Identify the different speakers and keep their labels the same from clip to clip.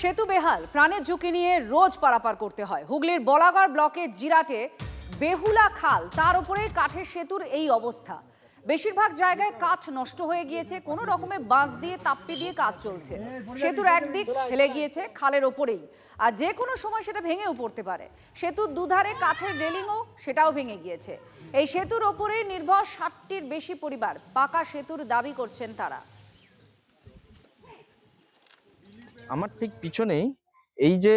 Speaker 1: সেতু বেহাল, প্রাণের ঝুঁকি নিয়ে রোজ পারাপার করতে হয়। হুগলির বলাগড় ব্লকের জিরাটে বেহুলা খাল, তার উপরে কাঠের সেতুর এই অবস্থা। বেশিরভাগ জায়গায় কাঠ নষ্ট হয়ে গিয়েছে, কোনো রকমে বাঁশ দিয়ে তাপ্পি দিয়ে কাজ চলছে। সেতুর একদিক হেলে গিয়েছে খালের ওপরেই, আর যে কোনো সময় সেটা ভেঙেও পড়তে পারে। সেতুর দুধারে কাঠের রেলিংও সেটাও ভেঙে গিয়েছে। এই সেতুর ওপরে নির্ভর 60টির বেশি পরিবার। পাকা সেতুর দাবি করছেন তারা।
Speaker 2: আমার ঠিক পিছনেই এই যে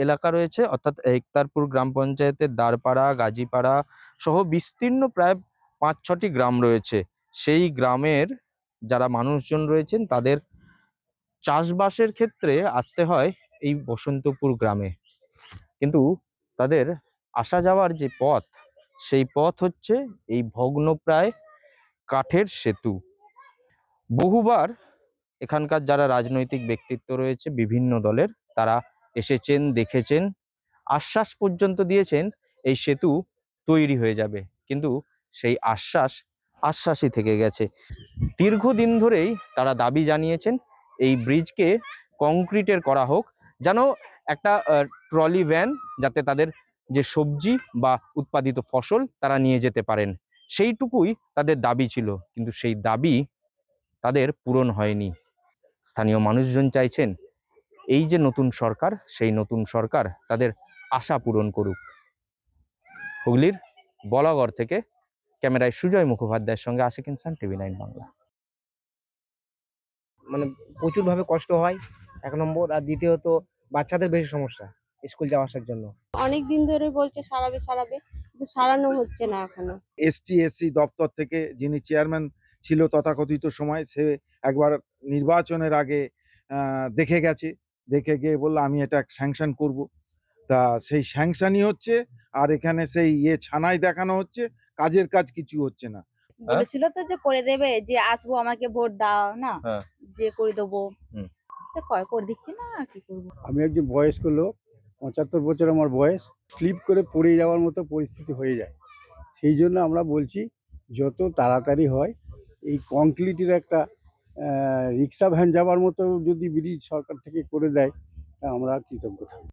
Speaker 2: এলাকা রয়েছে, অর্থাৎ একতারপুর গ্রাম পঞ্চায়েতের দারপাড়া, গাজীপাড়া সহ বিস্তীর্ণ প্রায় 5-6টি গ্রাম রয়েছে। সেই গ্রামের যারা মানুষজন রয়েছেন তাদের চাষবাসের ক্ষেত্রে আসতে হয় এই বসন্তপুর গ্রামে, কিন্তু তাদের আসা যাওয়ার যে পথ, সেই পথ হচ্ছে এই ভগ্নপ্রায় কাঠের সেতু। বহুবার এখানকার যারা রাজনৈতিক ব্যক্তিত্ব রয়েছে বিভিন্ন দলের, তারা এসেছেন, দেখেছেন, আশ্বাস পর্যন্ত দিয়েছেন এই সেতু তৈরি হয়ে যাবে, কিন্তু সেই আশ্বাসই থেকে গেছে। দীর্ঘদিন ধরেই তারা দাবি জানিয়েছেন এই ব্রিজকে কংক্রিটের করা হোক, যেন একটা ট্রলি ভ্যান যাতে তাদের যে সবজি বা উৎপাদিত ফসল তারা নিয়ে যেতে পারেন, সেইটুকুই তাদের দাবি ছিল, কিন্তু সেই দাবি তাদের পূরণ হয়নি। স্থানীয় মানুষজন চাইছেন এই যে নতুন সরকার, সেই নতুন সরকার তাদের আশা পূরণ করুক। হুগলির বলাগড় থেকে ক্যামেরায় সুজয় মুখোপাধ্যায়ের সঙ্গে আশিক ইনসান, TV9 বাংলা।
Speaker 3: মানে প্রচুরভাবে কষ্ট হয়, এক নম্বর। আর দ্বিতীয়ত বাচ্চাদের বেশি সমস্যা স্কুল যাওয়া আসার জন্য।
Speaker 4: অনেক দিন ধরে বলছে সারাবে সারাবে, কিন্তু সারানো হচ্ছে না এখনো।
Speaker 5: ST/SC দপ্তর থেকে যিনি চেয়ারম্যান ছিল তথাকথিত সময়, সে একবার নির্বাচনের আগে দেখে গেছে, দেখে গিয়ে বললো আমি এটা স্যাংশন করব। তা সেই স্যাংশনই হচ্ছে, আর এখানে সেই ছানায় দেখানো হচ্ছে, কাজের কাজ কিছু হচ্ছে না।
Speaker 6: বলেছিল তো যে করে দেবে, যে আসবো আমাকে ভোট দাও না,
Speaker 2: হ্যাঁ।
Speaker 6: যে করে দেবো, করে দিচ্ছি না, আর কি করবো।
Speaker 7: আমি একজন বয়স্ক লোক, 75 বছর আমার বয়স। স্লিপ করে পড়ে যাওয়ার মতো পরিস্থিতি হয়ে যায়। সেই জন্য আমরা বলছি যত তাড়াতাড়ি হয় এই কংক্রিটের একটা রিক্সা ভ্যান যাওয়ার মতো যদি ব্রিজ সরকার থেকে করে দেয়, তা আমরা কৃতজ্ঞ থাকব।